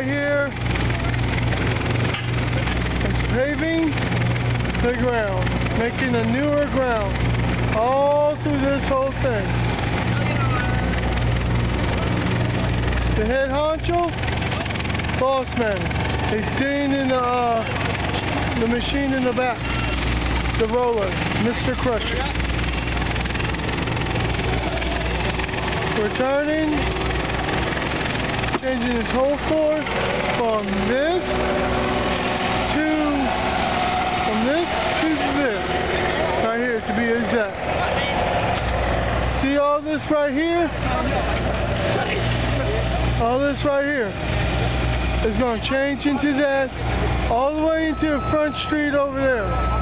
right here is paving the ground, making a newer ground all through this whole thing. The head honcho, boss man, he's sitting in the machine in the back, the roller, Mr. Crusher. We're turning, changing his whole course from this to this, right here to be exact. See all this right here? All this right here is going to change into that, all the way into the front street over there.